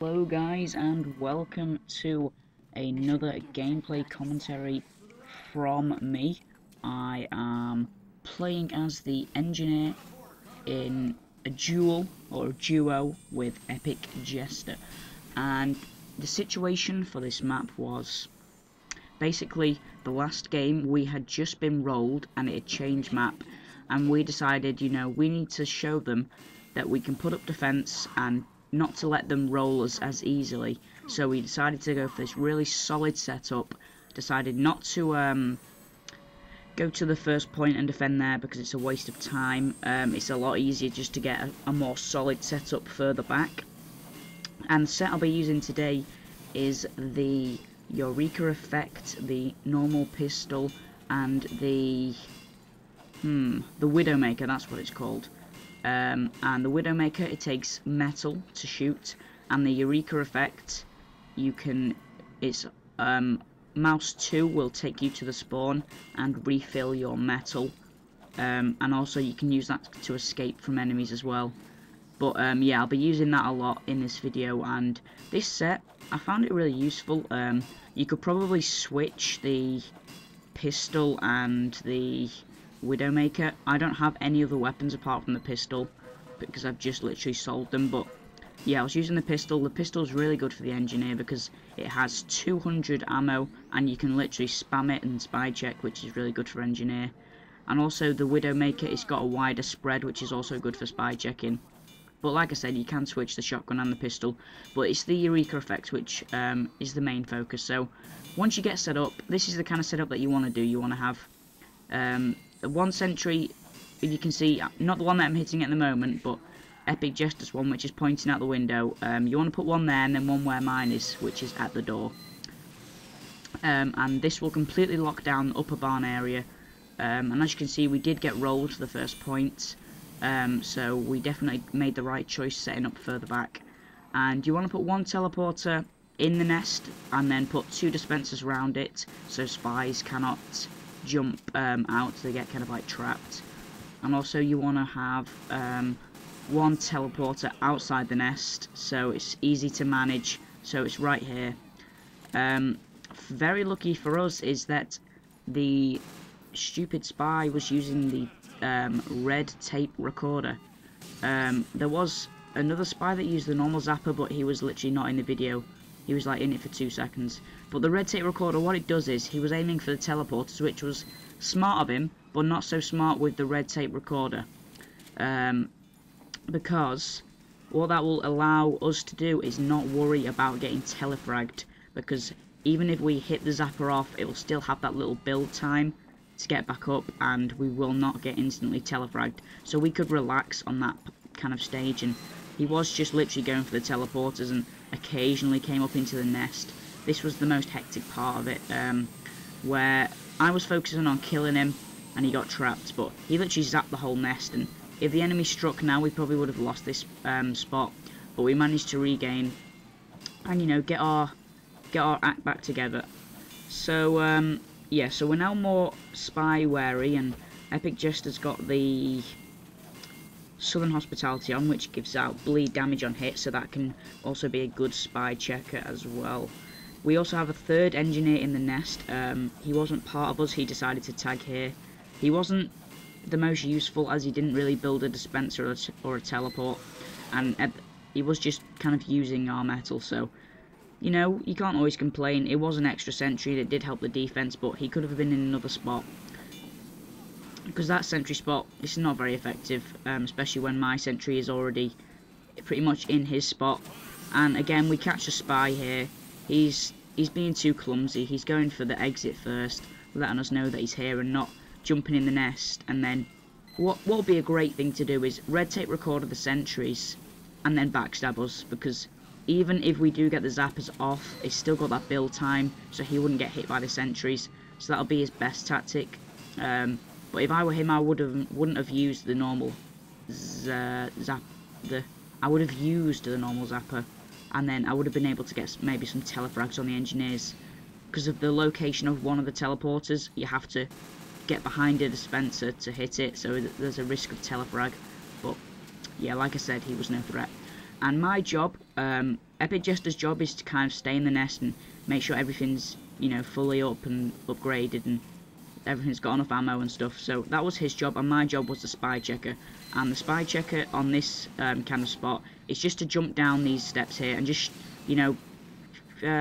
Hello guys and welcome to another gameplay commentary from me. I am playing as the engineer in a duo with Epic Jester, and the situation for this map was basically the last game we had just been rolled and it had changed map, and we decided, we need to show them that we can put up defense and not to let them roll us as easily. So we decided to go for this really solid setup, decided not to go to the first point and defend there because it's a waste of time. It's a lot easier just to get a more solid setup further back. And the set I'll be using today is the Eureka effect, the normal pistol, and the Widowmaker, that's what it's called. And the Widowmaker, it takes metal to shoot, and the Eureka effect, mouse 2 will take you to the spawn and refill your metal, and also you can use that to escape from enemies as well. But yeah, I'll be using that a lot in this video, and this set, I found it really useful. You could probably switch the pistol and the Widowmaker. I don't have any other weapons apart from the pistol because I've just literally sold them, but yeah, I was using the pistol. The pistol's really good for the engineer because it has 200 ammo and you can literally spam it and spy check, which is really good for engineer. And also the Widowmaker, it's got a wider spread, which is also good for spy checking. But like I said, you can switch the shotgun and the pistol, but it's the Eureka effect which is the main focus. So once you get set up, this is the kind of setup that you want to do. You want to have one sentry, if you can see, not the one that I'm hitting at the moment, but Epic Jester's one, which is pointing out the window. You want to put one there and then one where mine is, which is at the door. And this will completely lock down the upper barn area. And as you can see, we did get rolled to the first point. So we definitely made the right choice setting up further back. And you want to put one teleporter in the nest and then put 2 dispensers around it so spies cannot jump out, they get kind of like trapped. And also you want to have one teleporter outside the nest so it's easy to manage, so it's right here. Very lucky for us is that the stupid spy was using the red tape recorder. There was another spy that used the normal zapper, but he was literally not in the video. He was like in it for 2 seconds. But the red tape recorder, what it does is, he was aiming for the teleporters, which was smart of him, but not so smart with the red tape recorder. Because what that will allow us to do is not worry about getting telefragged, because even if we hit the zapper off, it will still have that little build time to get back up, and we will not get instantly telefragged. So we could relax on that kind of stage, and he was just literally going for the teleporters and occasionally came up into the nest. This was the most hectic part of it, where I was focusing on killing him and he got trapped, but he literally zapped the whole nest, and if the enemy struck now, we probably would have lost this spot, but we managed to regain and get our act back together. So yeah, so we're now more spy wary, and Epic Jester's got the Southern Hospitality on, which gives out bleed damage on hit, so that can also be a good spy checker as well. We also have a third engineer in the nest. He wasn't part of us, he decided to tag here. He wasn't the most useful as he didn't really build a dispenser or a teleport, and he was just kind of using our metal, so you can't always complain. It was an extra sentry that did help the defense, but he could have been in another spot, because that sentry spot is not very effective, especially when my sentry is already pretty much in his spot. And again, we catch a spy here. He's being too clumsy. He's going for the exit first, letting us know that he's here and not jumping in the nest. And then what would be a great thing to do is red tape recorder the sentries and then backstab us, because even if we do get the zappers off, it's still got that build time, so he wouldn't get hit by the sentries. So that'll be his best tactic. But if I were him, I wouldn't have used the normal I would have used the normal zapper, and then I would have been able to get maybe some telefrags on the engineers. Because of the location of one of the teleporters, you have to get behind a dispenser to hit it, so there's a risk of telefrag. But yeah, like I said, he was no threat. And my job Epic Jester's job is to kind of stay in the nest and make sure everything's, you know, fully up and upgraded and everything's got enough ammo and stuff. So that was his job, and my job was the spy checker. And the spy checker on this kind of spot is just to jump down these steps here and just, you know,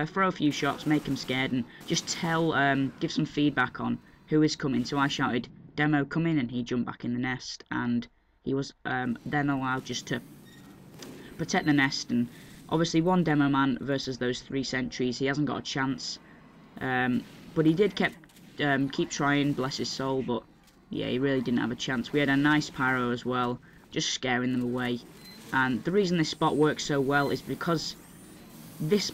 throw a few shots, make him scared, and just tell, give some feedback on who is coming. So I shouted, "Demo, come in," and he jumped back in the nest, and he was then allowed just to protect the nest. And obviously one demo man versus those 3 sentries, he hasn't got a chance, but he did keep trying, bless his soul, but yeah, he really didn't have a chance. We had a nice pyro as well, just scaring them away. And the reason this spot works so well is because this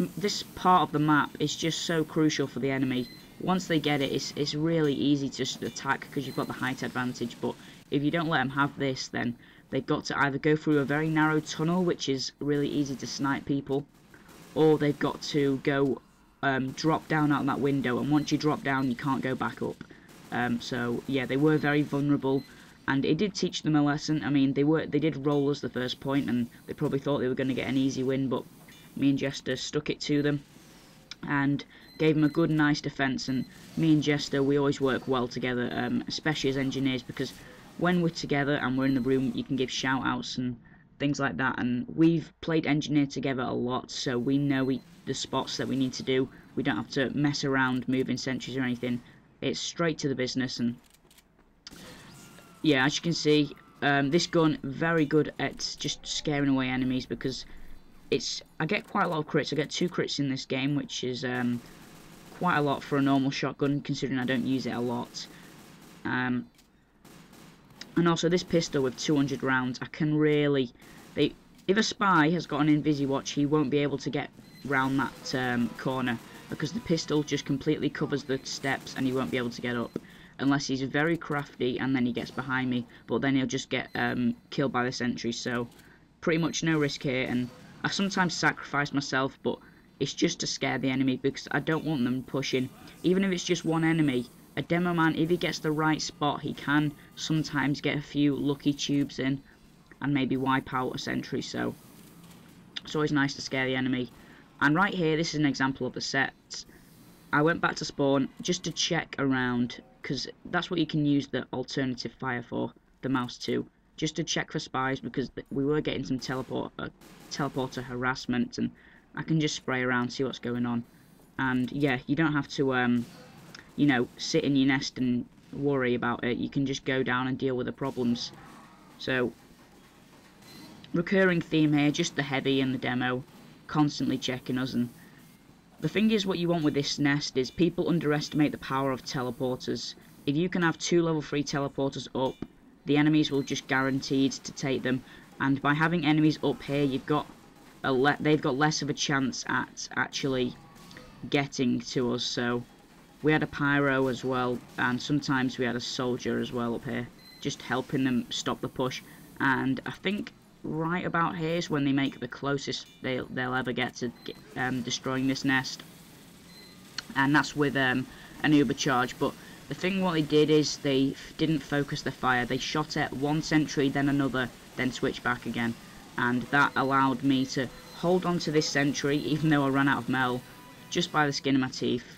part of the map is just so crucial for the enemy. Once they get it, it's really easy to just attack because you've got the height advantage, but if you don't let them have this, then they've got to either go through a very narrow tunnel, which is really easy to snipe people, or they've got to go drop down out that window, and once you drop down you can't go back up. So yeah, they were very vulnerable, and it did teach them a lesson. I mean, they did roll us the first point, and they probably thought they were going to get an easy win, but me and Jester stuck it to them and gave them a good, nice defense. And me and Jester, we always work well together, especially as engineers, because when we're together and we're in the room, you can give shout outs and things like that, and we've played engineer together a lot, so we know the spots that we need to do. We don't have to mess around moving sentries or anything. It's straight to the business. And yeah, as you can see, this gun very good at just scaring away enemies, because I get quite a lot of crits. I get 2 crits in this game, which is quite a lot for a normal shotgun, considering I don't use it a lot. And also this pistol with 200 rounds, I can really... if a spy has got an invisi-watch, he won't be able to get round that corner, because the pistol just completely covers the steps and he won't be able to get up, unless he's very crafty and then he gets behind me, but then he'll just get killed by the sentry. So pretty much no risk here, and I sometimes sacrifice myself, but it's just to scare the enemy, because I don't want them pushing. Even if it's just one enemy, a demo man, if he gets the right spot, he can sometimes get a few lucky tubes in and maybe wipe out a sentry. So it's always nice to scare the enemy. And right here, this is an example of the set. I went back to spawn just to check around, because that's what you can use the alternative fire for, the mouse 2, just to check for spies, because we were getting some teleporter harassment, and I can just spray around, see what's going on. And yeah, you don't have to you know, sit in your nest and worry about it. You can just go down and deal with the problems. So recurring theme here, just the heavy and the demo constantly checking us. And the thing is, what you want with this nest is people underestimate the power of teleporters. If you can have 2 level 3 teleporters up, the enemies will just guaranteed to take them. And by having enemies up here, they've got less of a chance at actually getting to us. So we had a pyro as well, and sometimes we had a soldier as well up here, just helping them stop the push. And I think right about here is when they make the closest they'll ever get to destroying this nest, and that's with an uber charge. But the thing what they did is they didn't focus the fire. They shot at one sentry, then another, then switch back again, and that allowed me to hold on to this sentry even though I ran out of mel just by the skin of my teeth.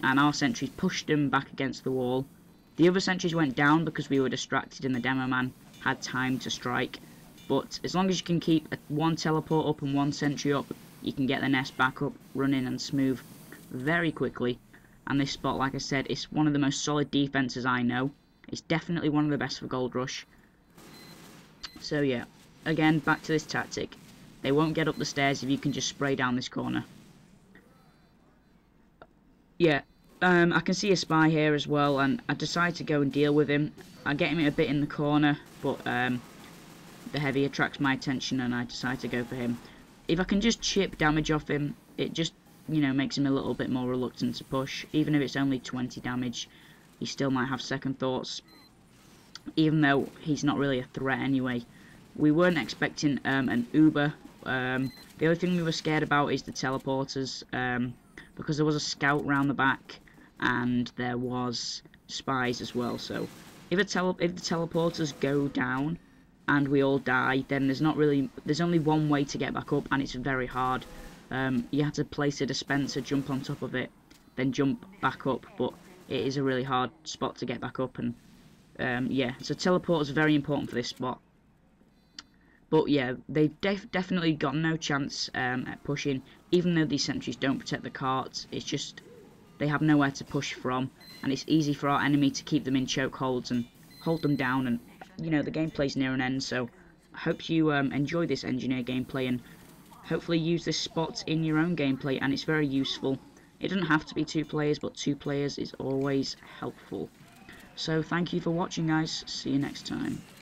And our sentries pushed him back against the wall. The other sentries went down because we were distracted and the demo man had time to strike. But as long as you can keep one teleport up and one sentry up, you can get the nest back up, running and smooth very quickly. And this spot, like I said, is one of the most solid defences I know. It's definitely one of the best for Goldrush. So yeah, again, back to this tactic. They won't get up the stairs if you can just spray down this corner. Yeah, I can see a spy here as well, and I decide to go and deal with him. I get him a bit in the corner, but the heavy attracts my attention and I decide to go for him. If I can just chip damage off him, it just, you know, makes him a little bit more reluctant to push. Even if it's only 20 damage, he still might have second thoughts, even though he's not really a threat anyway. We weren't expecting an Uber. The only thing we were scared about is the teleporters, because there was a scout round the back and there was spies as well. So if the teleporters go down, and we all die, then there's only one way to get back up, and it's very hard. You have to place a dispenser, jump on top of it, then jump back up, but it is a really hard spot to get back up, and yeah, so teleport is very important for this spot. But yeah, they've definitely got no chance at pushing, even though these sentries don't protect the carts. It's just they have nowhere to push from, and it's easy for our enemy to keep them in chokeholds and hold them down, and you know, the gameplay's near an end, so I hope you enjoy this engineer gameplay and hopefully use this spot in your own gameplay, and it's very useful. It doesn't have to be 2 players, but 2 players is always helpful. So thank you for watching, guys. See you next time.